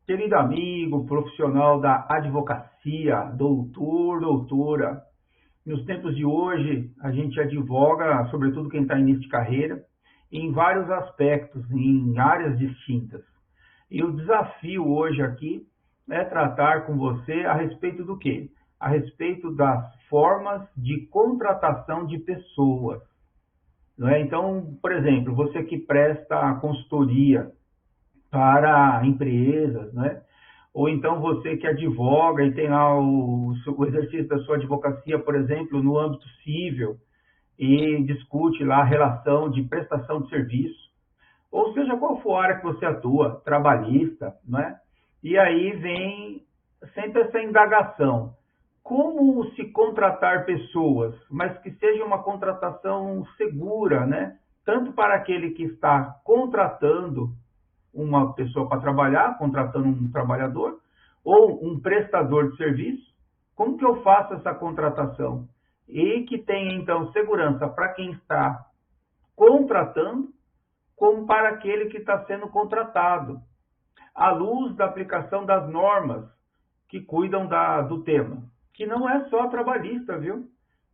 Querido amigo, profissional da advocacia, doutor, doutora, nos tempos de hoje, a gente advoga, sobretudo quem está em início de carreira, em vários aspectos, em áreas distintas. E o desafio hoje aqui é tratar com você a respeito do quê? A respeito das formas de contratação de pessoas. Não é? Então, por exemplo, você que presta consultoria para empresas, né? Ou então você que advoga e tem lá o exercício da sua advocacia, por exemplo, no âmbito civil, e discute lá a relação de prestação de serviço, ou seja, qual for a área que você atua, trabalhista, né? E aí vem sempre essa indagação. Como se contratar pessoas, mas que seja uma contratação segura, né? Tanto para aquele que está contratando uma pessoa para trabalhar, contratando um trabalhador, ou um prestador de serviço, como que eu faço essa contratação? E que tenha, então, segurança para quem está contratando, como para aquele que está sendo contratado, à luz da aplicação das normas que cuidam do tema, que não é só trabalhista, viu?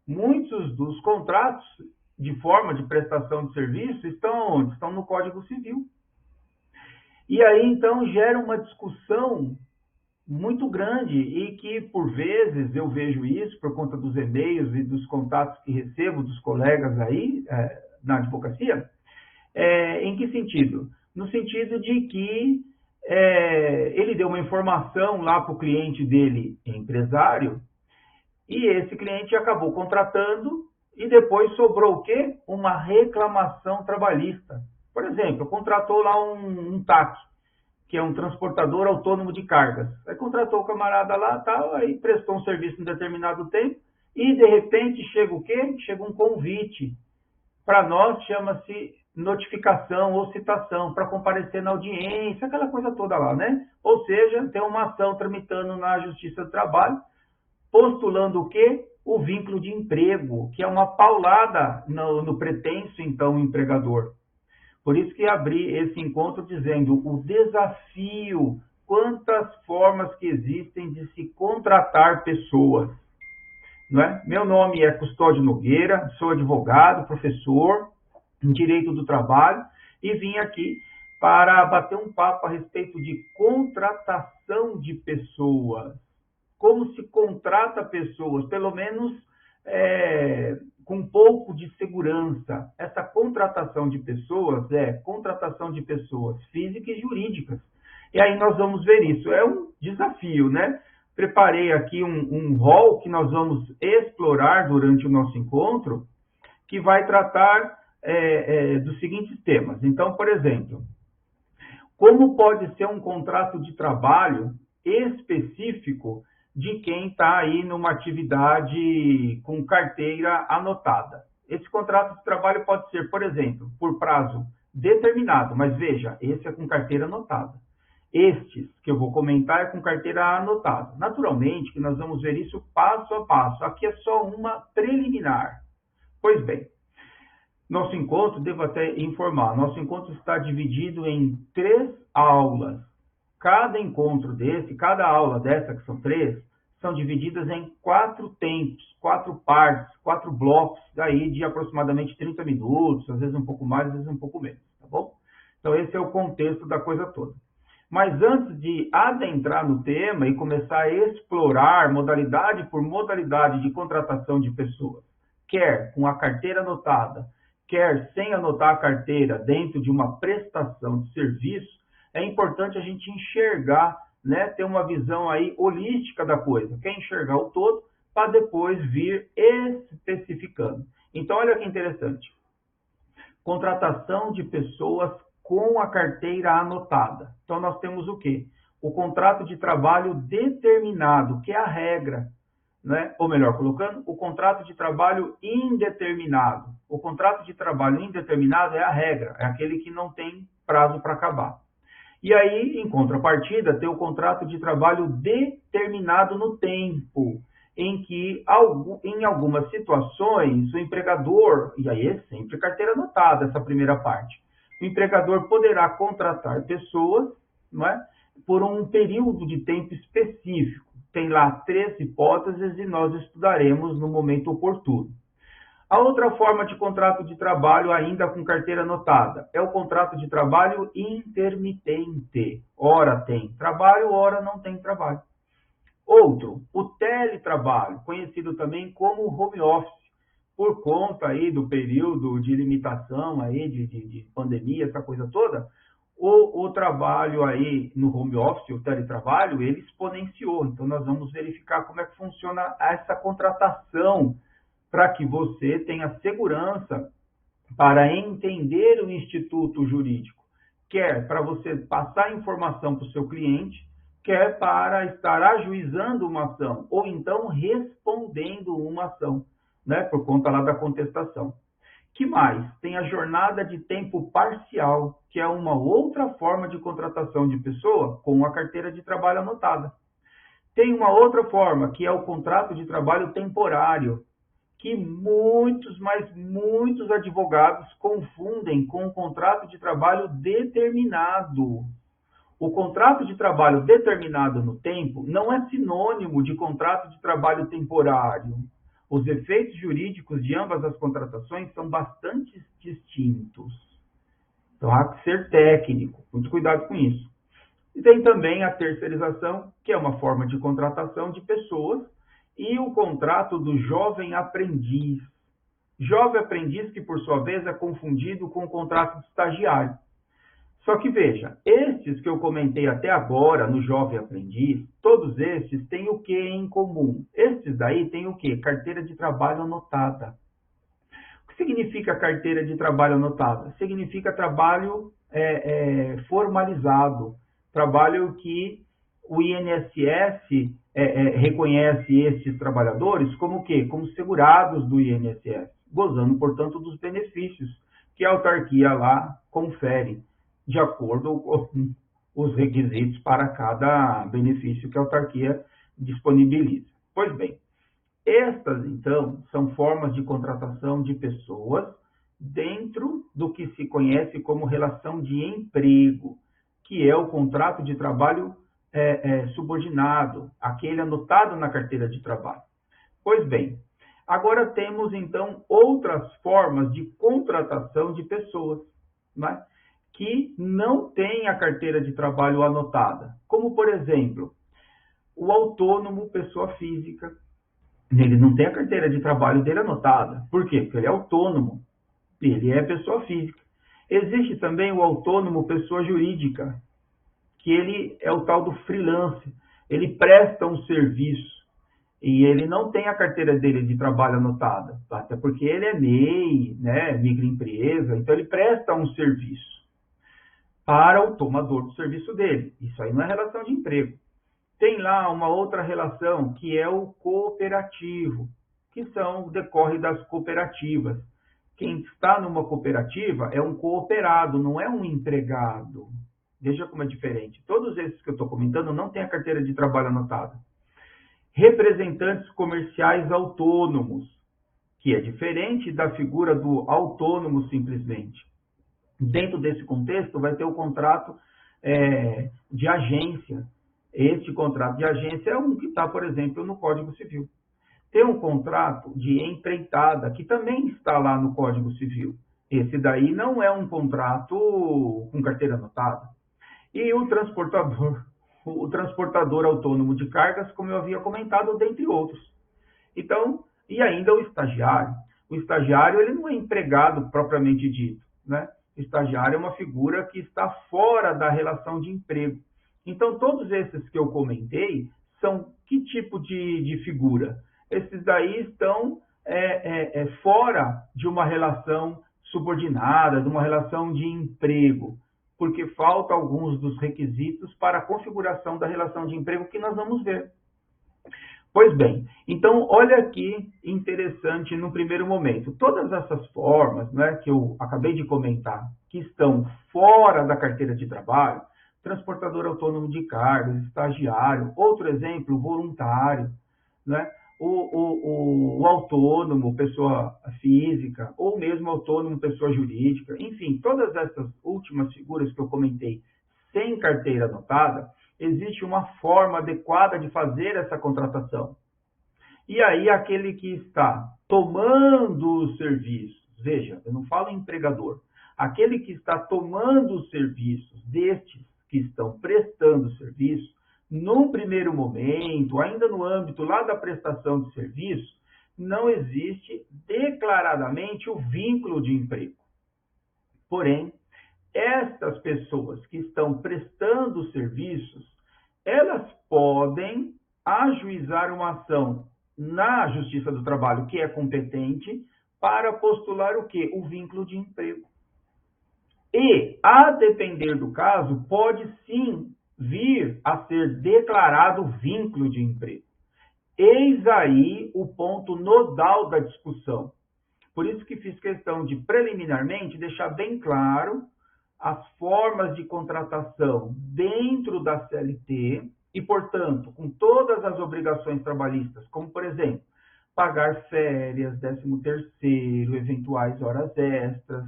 Muitos dos contratos de forma de prestação de serviço estão no Código Civil. E aí, então, gera uma discussão muito grande e que, por vezes, eu vejo isso por conta dos e-mails e dos contatos que recebo dos colegas aí na advocacia. Em que sentido? No sentido de que ele deu uma informação lá para o cliente dele, empresário, e esse cliente acabou contratando e depois sobrou o quê? Uma reclamação trabalhista. Por exemplo, contratou lá um TAC, que é um transportador autônomo de cargas. Aí contratou o camarada lá, tal, aí prestou um serviço em determinado tempo e, de repente, chega o quê? Chega um convite. Para nós, chama-se notificação ou citação, para comparecer na audiência, aquela coisa toda lá, né? Ou seja, tem uma ação tramitando na Justiça do Trabalho, postulando o quê? O vínculo de emprego, que é uma paulada no pretenso, então, empregador. Por isso que abri esse encontro dizendo o desafio, quantas formas que existem de se contratar pessoas. Não é? Meu nome é Custódio Nogueira, sou advogado, professor em Direito do Trabalho e vim aqui para bater um papo a respeito de contratação de pessoas. Como se contrata pessoas, pelo menos com um pouco de segurança. Essa contratação de pessoas é contratação de pessoas físicas e jurídicas. E aí nós vamos ver isso. É um desafio, né? Preparei aqui um rol que nós vamos explorar durante o nosso encontro, que vai tratar dos seguintes temas. Então, por exemplo, como pode ser um contrato de trabalho específico de quem está aí numa atividade com carteira anotada. Esse contrato de trabalho pode ser, por exemplo, por prazo determinado, mas veja, esse é com carteira anotada. Estes que eu vou comentar é com carteira anotada. Naturalmente que nós vamos ver isso passo a passo. Aqui é só uma preliminar. Pois bem, nosso encontro, devo até informar, nosso encontro está dividido em 3 aulas. Cada encontro desse, cada aula dessa, que são 3, são divididas em 4 tempos, 4 partes, 4 blocos, daí de aproximadamente 30 minutos, às vezes um pouco mais, às vezes um pouco menos, tá bom? Então, esse é o contexto da coisa toda. Mas antes de adentrar no tema e começar a explorar modalidade por modalidade de contratação de pessoas, quer com a carteira anotada, quer sem anotar a carteira dentro de uma prestação de serviço, é importante a gente enxergar, né, ter uma visão aí holística da coisa, quer enxergar o todo para depois vir especificando. Então, olha que interessante. Contratação de pessoas com a carteira anotada. Então, nós temos o quê? O contrato de trabalho determinado, que é a regra, né? Ou melhor, colocando, o contrato de trabalho indeterminado. O contrato de trabalho indeterminado é a regra, é aquele que não tem prazo para acabar. E aí, em contrapartida, tem o contrato de trabalho determinado no tempo, em que, em algumas situações, o empregador, e aí é sempre carteira anotada essa primeira parte, o empregador poderá contratar pessoas, não é, por um período de tempo específico. Tem lá 3 hipóteses e nós estudaremos no momento oportuno. A outra forma de contrato de trabalho, ainda com carteira anotada, é o contrato de trabalho intermitente. Ora tem trabalho, ora não tem trabalho. Outro, o teletrabalho, conhecido também como home office, por conta aí do período de limitação aí de pandemia, essa coisa toda, o trabalho aí no home office, o teletrabalho, ele exponenciou. Então, nós vamos verificar como é que funciona essa contratação para que você tenha segurança para entender o instituto jurídico, quer para você passar informação para o seu cliente, quer para estar ajuizando uma ação, ou então respondendo uma ação, né, por conta lá da contestação. Que mais? Tem a jornada de tempo parcial, que é uma outra forma de contratação de pessoa com a carteira de trabalho anotada. Tem uma outra forma, que é o contrato de trabalho temporário, que muitos advogados confundem com o contrato de trabalho determinado. O contrato de trabalho determinado no tempo não é sinônimo de contrato de trabalho temporário. Os efeitos jurídicos de ambas as contratações são bastante distintos. Então, há que ser técnico, muito cuidado com isso. E tem também a terceirização, que é uma forma de contratação de pessoas, e o contrato do jovem aprendiz. Jovem aprendiz que, por sua vez, é confundido com o contrato de estagiário. Só que veja, estes que eu comentei até agora no jovem aprendiz, todos estes têm o que em comum? Estes daí têm o que? Carteira de trabalho anotada. O que significa carteira de trabalho anotada? Significa trabalho formalizado, trabalho que o INSS reconhece esses trabalhadores como o quê? Como segurados do INSS, gozando, portanto, dos benefícios que a autarquia lá confere, de acordo com os requisitos para cada benefício que a autarquia disponibiliza. Pois bem, estas, então, são formas de contratação de pessoas dentro do que se conhece como relação de emprego, que é o contrato de trabalho subordinado, aquele anotado na carteira de trabalho. Pois bem, agora temos, então, outras formas de contratação de pessoas, né, que não têm a carteira de trabalho anotada, como, por exemplo, o autônomo, pessoa física. Ele não tem a carteira de trabalho dele anotada. Por quê? Porque ele é autônomo, ele é pessoa física. Existe também o autônomo, pessoa jurídica, que ele é o tal do freelance. Ele presta um serviço e ele não tem a carteira dele de trabalho anotada, até porque ele é MEI, né, microempresa, então ele presta um serviço para o tomador do serviço dele. Isso aí não é relação de emprego. Tem lá uma outra relação, que é o cooperativo, que decorre das cooperativas. Quem está numa cooperativa é um cooperado, não é um empregado. Veja como é diferente. Todos esses que eu estou comentando não têm a carteira de trabalho anotada. Representantes comerciais autônomos, que é diferente da figura do autônomo simplesmente. Dentro desse contexto, vai ter o contrato de agência. Este contrato de agência é um que está, por exemplo, no Código Civil. Tem um contrato de empreitada, que também está lá no Código Civil. Esse daí não é um contrato com carteira anotada. E o transportador autônomo de cargas, como eu havia comentado, dentre outros. Então, e ainda o estagiário. O estagiário, ele não é empregado propriamente dito, né? O estagiário é uma figura que está fora da relação de emprego. Então, todos esses que eu comentei são que tipo de figura? Esses daí estão fora de uma relação subordinada, de uma relação de emprego, porque faltam alguns dos requisitos para a configuração da relação de emprego que nós vamos ver. Pois bem, então olha aqui interessante no primeiro momento. Todas essas formas, né, que eu acabei de comentar, que estão fora da carteira de trabalho, transportador autônomo de cargas, estagiário, outro exemplo, voluntário, né? O autônomo, pessoa física, ou mesmo autônomo, pessoa jurídica, enfim, todas essas últimas figuras que eu comentei sem carteira anotada, existe uma forma adequada de fazer essa contratação. E aí, aquele que está tomando os serviços, veja, eu não falo empregador, aquele que está tomando os serviços destes que estão prestando serviço, num primeiro momento, ainda no âmbito lá da prestação de serviço, não existe declaradamente o vínculo de emprego. Porém, estas pessoas que estão prestando serviços, elas podem ajuizar uma ação na Justiça do Trabalho, que é competente, para postular o quê? O vínculo de emprego. E, a depender do caso, pode sim vir a ser declarado vínculo de emprego. Eis aí o ponto nodal da discussão. Por isso que fiz questão de, preliminarmente, deixar bem claro as formas de contratação dentro da CLT e, portanto, com todas as obrigações trabalhistas, como, por exemplo, pagar férias, 13º, eventuais horas extras,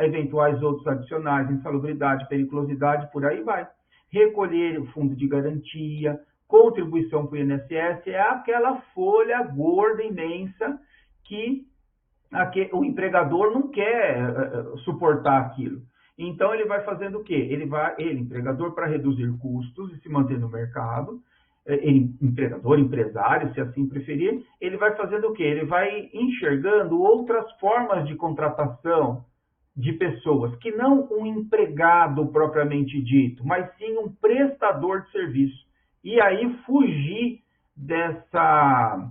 eventuais outros adicionais, insalubridade, periculosidade, por aí vai. Recolher o fundo de garantia, contribuição para o INSS, é aquela folha gorda, imensa, que o empregador não quer suportar aquilo. Então, ele vai fazendo o quê? Ele, empregador, para reduzir custos e se manter no mercado, empregador, empresário, se assim preferir, ele vai fazendo o quê? Ele vai enxergando outras formas de contratação de pessoas, que não um empregado propriamente dito, mas sim um prestador de serviço. E aí fugir dessa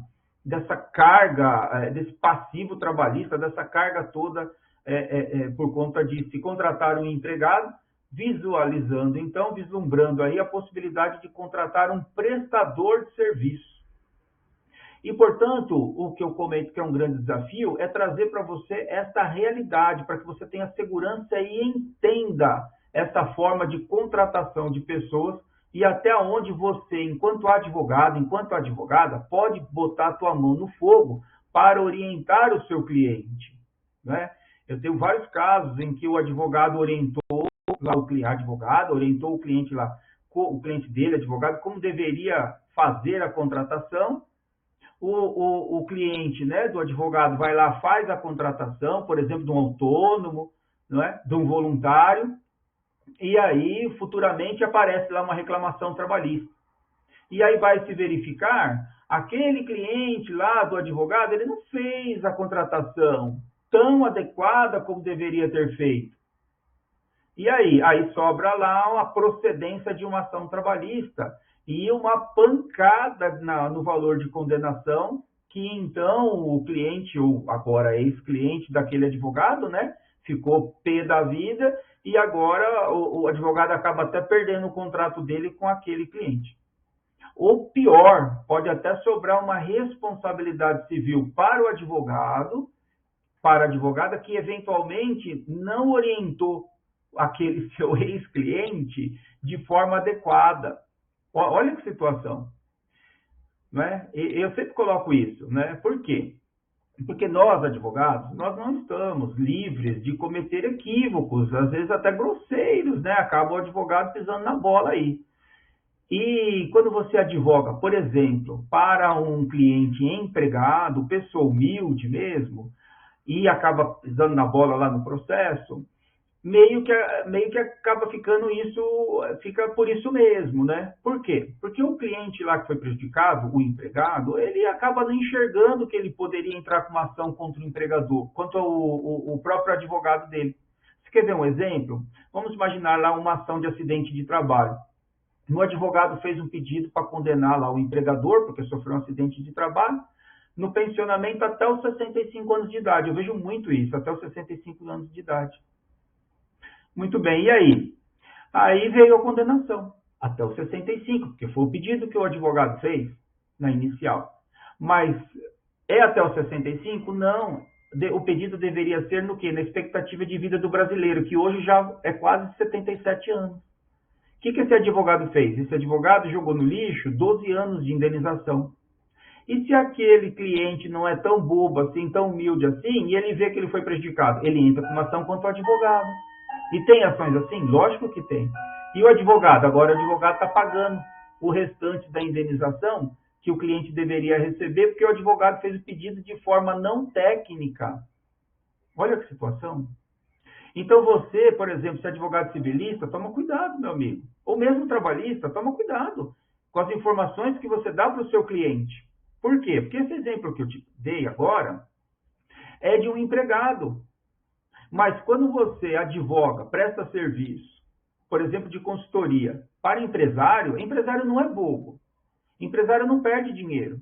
carga, desse passivo trabalhista, dessa carga toda por conta de se contratar um empregado, visualizando, então, vislumbrando aí a possibilidade de contratar um prestador de serviço. E, portanto, o que eu comento que é um grande desafio é trazer para você esta realidade, para que você tenha segurança e entenda essa forma de contratação de pessoas e até onde você, enquanto advogado, enquanto advogada, pode botar a tua mão no fogo para orientar o seu cliente, né? Eu tenho vários casos em que o advogado orientou o cliente lá, o cliente dele, advogado, como deveria fazer a contratação. O cliente, né, do advogado vai lá, faz a contratação, por exemplo, de um autônomo, não é? De um voluntário, e aí futuramente aparece lá uma reclamação trabalhista. E aí vai se verificar, aquele cliente lá do advogado, ele não fez a contratação tão adequada como deveria ter feito. E aí sobra lá a procedência de uma ação trabalhista e uma pancada no valor de condenação, que então o cliente, ou agora ex-cliente daquele advogado, né, ficou pé da vida, e agora o advogado acaba até perdendo o contrato dele com aquele cliente. Ou pior, pode até sobrar uma responsabilidade civil para o advogado, para a advogada, que eventualmente não orientou aquele seu ex-cliente de forma adequada. Olha que situação, né? Eu sempre coloco isso, né? Por quê? Porque nós, advogados, nós não estamos livres de cometer equívocos, às vezes até grosseiros, né? Acaba o advogado pisando na bola aí. E quando você advoga, por exemplo, para um cliente empregado, pessoa humilde mesmo, e acaba pisando na bola lá no processo, meio que acaba ficando isso, fica por isso mesmo, né? Por quê? Porque o cliente lá que foi prejudicado, o empregado, ele acaba não enxergando que ele poderia entrar com uma ação contra o empregador, contra o próprio advogado dele. Você quer ver um exemplo? Vamos imaginar lá uma ação de acidente de trabalho. O advogado fez um pedido para condenar lá o empregador, porque sofreu um acidente de trabalho, no pensionamento até os 65 anos de idade. Eu vejo muito isso, até os 65 anos de idade. Muito bem, e aí? Aí veio a condenação, até os 65, porque foi o pedido que o advogado fez na inicial. Mas é até os 65? Não. O pedido deveria ser no quê? Na expectativa de vida do brasileiro, que hoje já é quase 77 anos. O que esse advogado fez? Esse advogado jogou no lixo 12 anos de indenização. E se aquele cliente não é tão bobo assim, tão humilde assim, e ele vê que ele foi prejudicado, ele entra com uma ação contra o advogado. E tem ações assim? Lógico que tem. E o advogado? Agora o advogado está pagando o restante da indenização que o cliente deveria receber, porque o advogado fez o pedido de forma não técnica. Olha que situação. Então você, por exemplo, se é advogado civilista, toma cuidado, meu amigo. Ou mesmo trabalhista, toma cuidado com as informações que você dá para o seu cliente. Por quê? Porque esse exemplo que eu te dei agora é de um empregado. Mas quando você advoga, presta serviço, por exemplo, de consultoria, para empresário não é bobo. Empresário não perde dinheiro.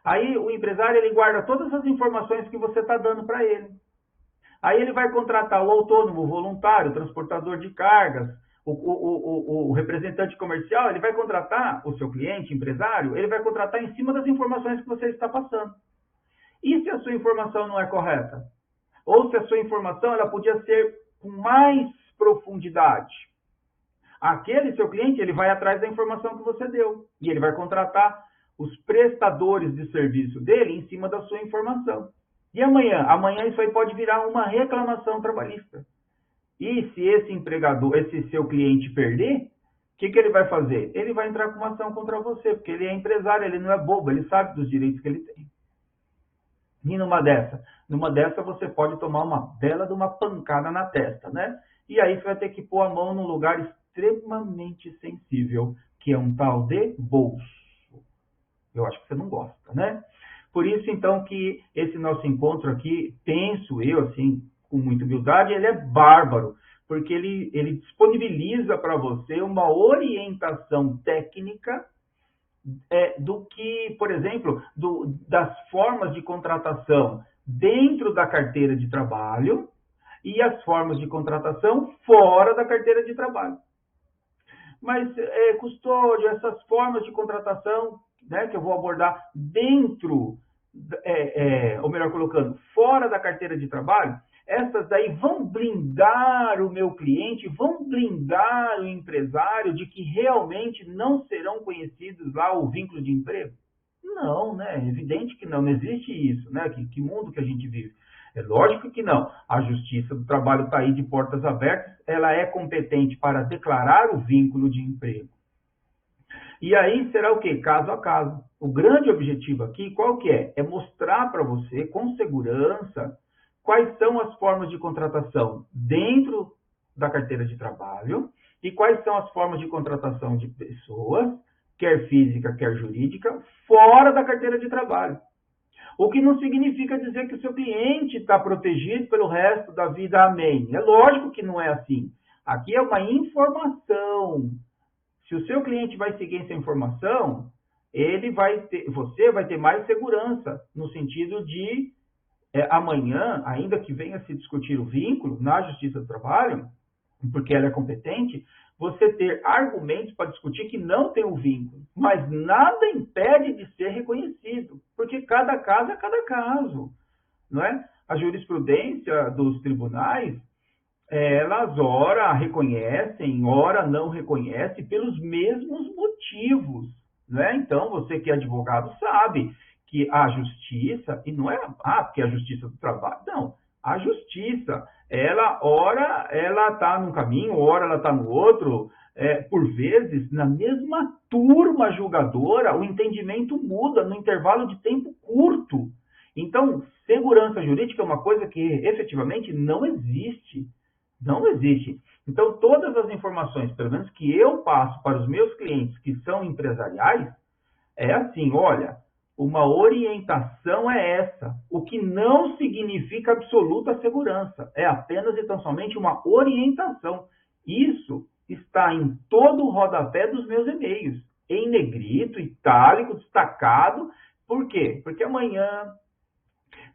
Aí o empresário ele guarda todas as informações que você está dando para ele. Aí ele vai contratar o autônomo, o voluntário, o transportador de cargas, o representante comercial, ele vai contratar o seu cliente, empresário, ele vai contratar em cima das informações que você está passando. E se a sua informação não é correta? Ou se a sua informação ela podia ser com mais profundidade? Aquele seu cliente ele vai atrás da informação que você deu e ele vai contratar os prestadores de serviço dele em cima da sua informação. E amanhã? Amanhã isso aí pode virar uma reclamação trabalhista. E se esse empregador, esse seu cliente perder, o que ele vai fazer? Ele vai entrar com uma ação contra você, porque ele é empresário, ele não é bobo, ele sabe dos direitos que ele tem. E numa dessa você pode tomar uma bela de uma pancada na testa, né? E aí você vai ter que pôr a mão num lugar extremamente sensível, que é um tal de bolso. Eu acho que você não gosta, né? Por isso, então, que esse nosso encontro aqui, penso eu, assim, com muita humildade, ele é bárbaro, porque ele disponibiliza para você uma orientação técnica do que, por exemplo, das formas de contratação dentro da carteira de trabalho e as formas de contratação fora da carteira de trabalho. Mas, Custódio, essas formas de contratação, né, que eu vou abordar dentro, ou melhor colocando, fora da carteira de trabalho, essas daí vão blindar o meu cliente, vão blindar o empresário de que realmente não serão conhecidos lá o vínculo de emprego? Não, né? É evidente que não existe isso, né? Que mundo que a gente vive? É lógico que não. A Justiça do Trabalho está aí de portas abertas, ela é competente para declarar o vínculo de emprego. E aí será o quê? Caso a caso. O grande objetivo aqui, qual que é? É mostrar para você, com segurança, quais são as formas de contratação dentro da carteira de trabalho e quais são as formas de contratação de pessoas, quer física, quer jurídica, fora da carteira de trabalho. O que não significa dizer que o seu cliente está protegido pelo resto da vida, amém. É lógico que não é assim. Aqui é uma informação. Se o seu cliente vai seguir essa informação, você vai ter mais segurança, no sentido de amanhã, ainda que venha se discutir o vínculo na Justiça do Trabalho, porque ela é competente, você ter argumentos para discutir que não tem o vínculo, mas nada impede de ser reconhecido, porque cada caso é cada caso, não é? A jurisprudência dos tribunais, elas ora reconhecem, ora não reconhecem pelos mesmos motivos, não é? Então, você que é advogado sabe que a justiça, e não é porque é a Justiça do Trabalho, não, a justiça, ora ela está num caminho, ora ela está no outro, por vezes, na mesma turma julgadora, o entendimento muda no intervalo de tempo curto. Então, segurança jurídica é uma coisa que efetivamente não existe. Não existe. Então, todas as informações, pelo menos que eu passo para os meus clientes que são empresariais, é assim, olha, uma orientação é essa, o que não significa absoluta segurança, é apenas e tão somente uma orientação. Isso está em todo o rodapé dos meus e-mails, em negrito, itálico, destacado. Por quê? Porque amanhã,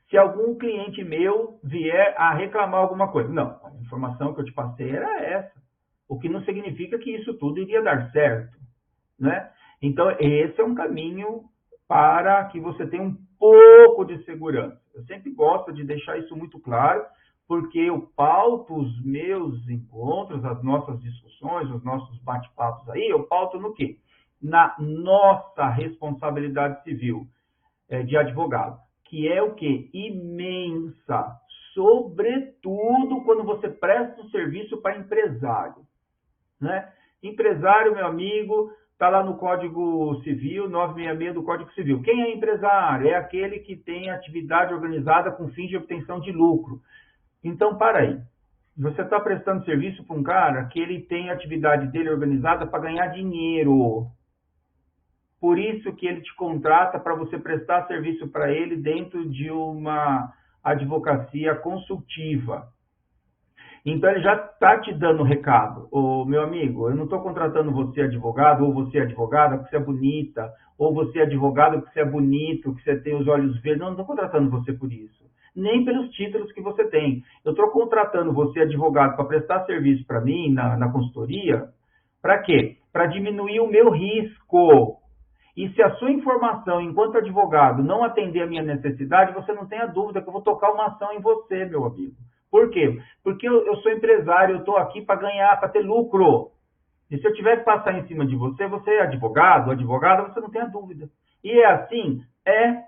se algum cliente meu vier a reclamar alguma coisa, não, a informação que eu te passei era essa, o que não significa que isso tudo iria dar certo, né? Então, esse é um caminho para que você tenha um pouco de segurança. Eu sempre gosto de deixar isso muito claro, porque eu pauto os meus encontros, as nossas discussões, os nossos bate-papos aí, eu pauto no quê? Na nossa responsabilidade civil de advogado, que é o quê? Imensa, sobretudo quando você presta um serviço para empresário, né? Empresário, meu amigo, está lá no Código Civil, 966 do Código Civil. Quem é empresário? É aquele que tem atividade organizada com fins de obtenção de lucro. Então, para aí. Você está prestando serviço para um cara que ele tem a atividade dele organizada para ganhar dinheiro. Por isso que ele te contrata para você prestar serviço para ele dentro de uma advocacia consultiva. Então, ele já está te dando recado. Ô, meu amigo, eu não estou contratando você advogado, ou você advogada porque você é bonita, ou você advogado porque você é bonito, que você tem os olhos verdes. Não estou contratando você por isso. Nem pelos títulos que você tem. Eu estou contratando você advogado para prestar serviço para mim na consultoria. Para quê? Para diminuir o meu risco. E se a sua informação, enquanto advogado, não atender a minha necessidade, você não tenha dúvida que eu vou tocar uma ação em você, meu amigo. Por quê? Porque eu sou empresário, eu estou aqui para ganhar, para ter lucro. E se eu tiver que passar em cima de você, você é advogado, advogada, você não tenha dúvida. E é assim? É.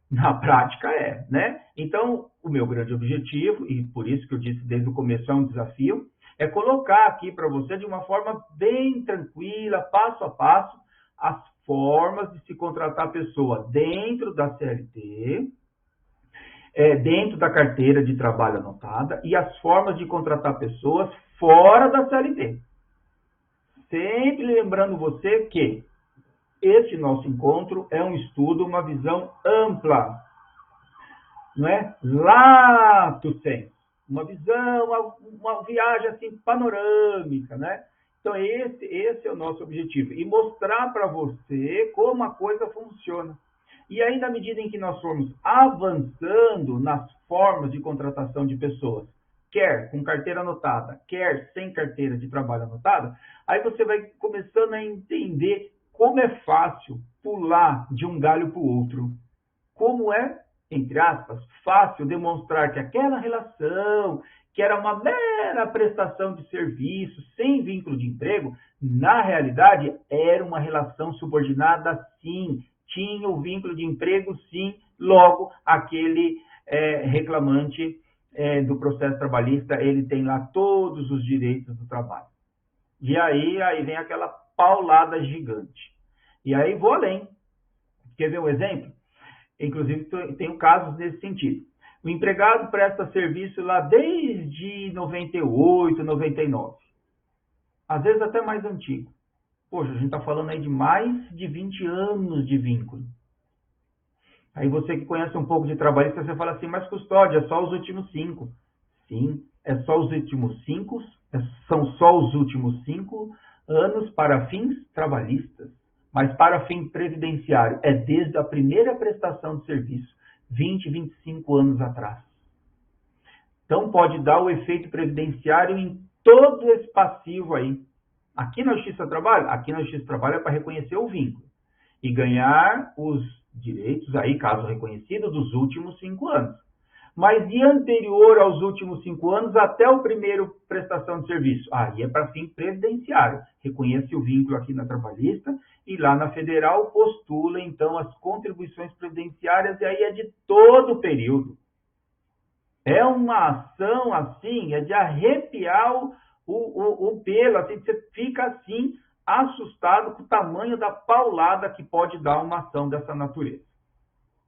Na prática é, né? Então, o meu grande objetivo, e por isso que eu disse desde o começo é um desafio, é colocar aqui para você de uma forma bem tranquila, passo a passo, as formas de se contratar a pessoa dentro da CLT, dentro da carteira de trabalho anotada e as formas de contratar pessoas fora da CLT. Sempre lembrando você que este nosso encontro é um estudo, uma visão ampla, não é? Lato sensu, uma visão, uma viagem assim panorâmica, né? Então esse é o nosso objetivo e mostrar para você como a coisa funciona. E aí, na medida em que nós formos avançando nas formas de contratação de pessoas, quer com carteira anotada, quer sem carteira de trabalho anotada, aí você vai começando a entender como é fácil pular de um galho para o outro. Como é, entre aspas, fácil demonstrar que aquela relação, que era uma mera prestação de serviço, sem vínculo de emprego, na realidade era uma relação subordinada, sim. Tinha o vínculo de emprego, sim, logo aquele reclamante do processo trabalhista, ele tem lá todos os direitos do trabalho. E aí vem aquela paulada gigante. E aí vou além. Quer ver um exemplo? Inclusive, tenho casos nesse sentido. O empregado presta serviço lá desde 98, 99. Às vezes até mais antigo. Poxa, a gente está falando aí de mais de 20 anos de vínculo. Aí você que conhece um pouco de trabalhista, você fala assim, mas Custódio, é só os últimos 5. Sim, é só os últimos 5, são só os últimos 5 anos para fins trabalhistas. Mas para fim previdenciário, é desde a primeira prestação de serviço, 20, 25 anos atrás. Então pode dar o efeito previdenciário em todo esse passivo aí. Aqui na Justiça do Trabalho? Aqui na Justiça do Trabalho é para reconhecer o vínculo e ganhar os direitos aí, caso reconhecido, dos últimos 5 anos. Mas e anterior aos últimos 5 anos, até o primeiro prestação de serviço? Aí é para fim previdenciário. Reconhece o vínculo aqui na trabalhista e lá na federal postula, então, as contribuições previdenciárias e aí é de todo o período. É uma ação, assim, é de arrepiar o pelo, assim, você fica, assim, assustado com o tamanho da paulada que pode dar uma ação dessa natureza.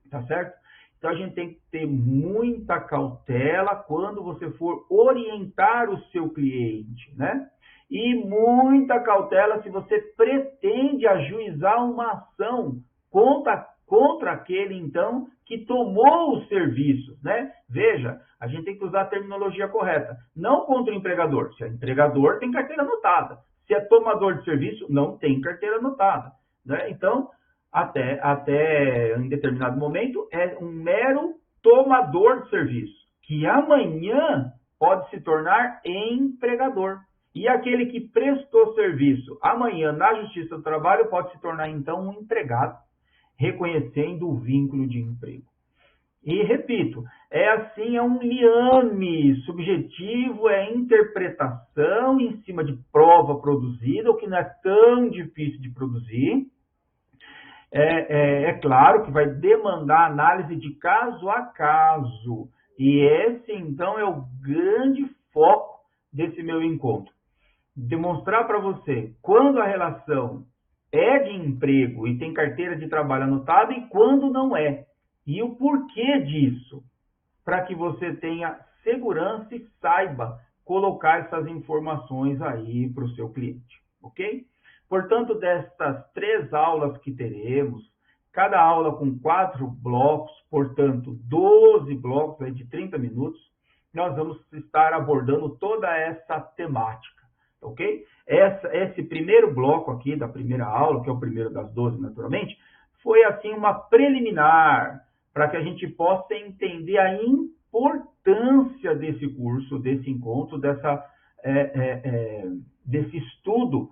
Tá certo? Então, a gente tem que ter muita cautela quando você for orientar o seu cliente, né? E muita cautela se você pretende ajuizar uma ação contra aquele, então, que tomou os serviços, né? Veja, a gente tem que usar a terminologia correta. Não contra o empregador. Se é empregador, tem carteira anotada. Se é tomador de serviço, não tem carteira anotada, né? Então, até em determinado momento, é um mero tomador de serviço, que amanhã pode se tornar empregador. E aquele que prestou serviço amanhã na Justiça do Trabalho pode se tornar, então, um empregado, reconhecendo o vínculo de emprego. E, repito, é um liame subjetivo, é interpretação em cima de prova produzida, o que não é tão difícil de produzir. É claro que vai demandar análise de caso a caso. E esse, então, é o grande foco desse meu encontro. demonstrar para você quando a relação é de emprego e tem carteira de trabalho anotada e quando não é. E o porquê disso, para que você tenha segurança e saiba colocar essas informações aí para o seu cliente, ok? Portanto, destas 3 aulas que teremos, cada aula com 4 blocos, portanto, 12 blocos aí de 30 minutos, nós vamos estar abordando toda essa temática, ok? Esse primeiro bloco aqui da primeira aula, que é o primeiro das 12, naturalmente, foi assim uma preliminar, para que a gente possa entender a importância desse curso, desse encontro, desse estudo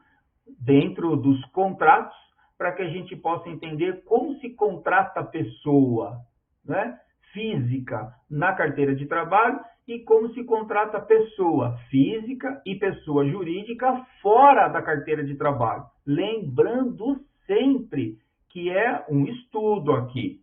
dentro dos contratos, para que a gente possa entender como se contrata a pessoa, né, física na carteira de trabalho e como se contrata a pessoa física e pessoa jurídica fora da carteira de trabalho. Lembrando sempre que é um estudo aqui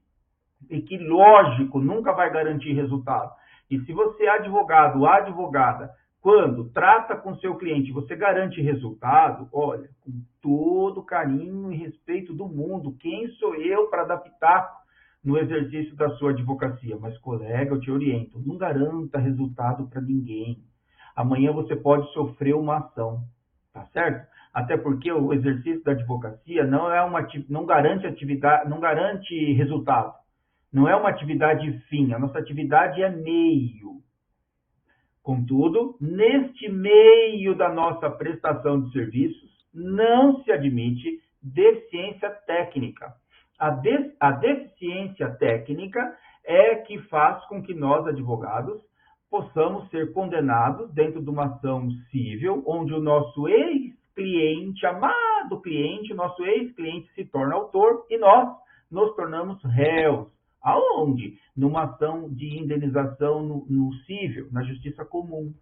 e que, lógico, nunca vai garantir resultado. E se você é advogado ou advogada, quando trata com seu cliente, você garante resultado, olha, com todo carinho e respeito do mundo, quem sou eu para dar pitaco no exercício da sua advocacia? Mas, colega, eu te oriento, não garanta resultado para ninguém. Amanhã você pode sofrer uma ação, tá certo? Até porque o exercício da advocacia não garante atividade, não garante resultado. Não é uma atividade fim, a nossa atividade é meio. Contudo, neste meio da nossa prestação de serviços, não se admite deficiência técnica. A deficiência técnica é que faz com que nós, advogados, possamos ser condenados dentro de uma ação civil, onde o nosso ex-cliente, amado cliente, nosso ex-cliente se torna autor e nós nos tornamos réus. Aonde? Numa ação de indenização no cível, na justiça comum,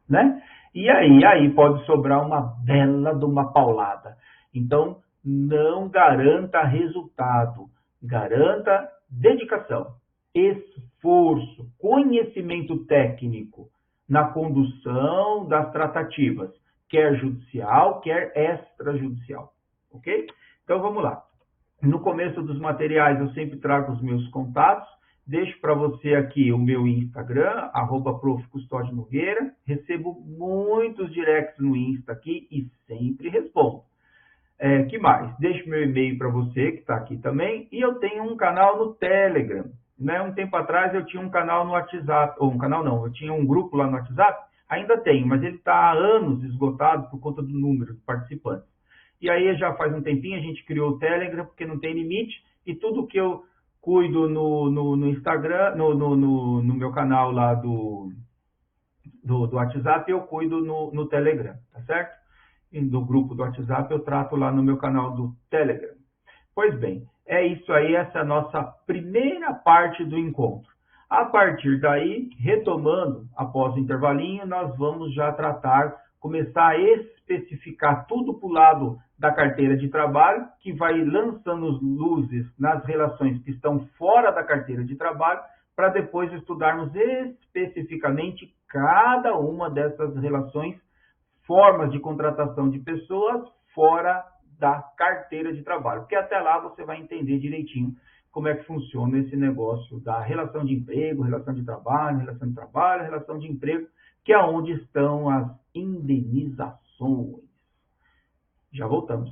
né? E aí pode sobrar uma bela de uma paulada. Então, não garanta resultado, garanta dedicação, esforço, conhecimento técnico na condução das tratativas, quer judicial, quer extrajudicial, ok? Então, vamos lá. No começo dos materiais, eu sempre trago os meus contatos. Deixo para você aqui o meu Instagram, @profcustódio_nogueira. Recebo muitos directs no Insta aqui e sempre respondo. Que mais? Deixo meu e-mail para você, que está aqui também. E eu tenho um canal no Telegram. Né? Um tempo atrás eu tinha um canal no WhatsApp. Ou um canal não, eu tinha um grupo lá no WhatsApp. Ainda tenho, mas ele está há anos esgotado por conta do número de participantes. E aí já faz um tempinho a gente criou o Telegram, porque não tem limite, e tudo que eu cuido no Instagram, no meu canal lá do WhatsApp, eu cuido no Telegram, tá certo? E do grupo do WhatsApp eu trato lá no meu canal do Telegram. Pois bem, é isso aí, essa é a nossa primeira parte do encontro. A partir daí, retomando, após o intervalinho, nós vamos já começar a especificar tudo para o lado da carteira de trabalho, que vai lançando luzes nas relações que estão fora da carteira de trabalho, para depois estudarmos especificamente cada uma dessas relações, formas de contratação de pessoas fora da carteira de trabalho. Porque até lá você vai entender direitinho como é que funciona esse negócio da relação de emprego, relação de trabalho, relação de emprego, que é onde estão as indenizações. Já voltamos.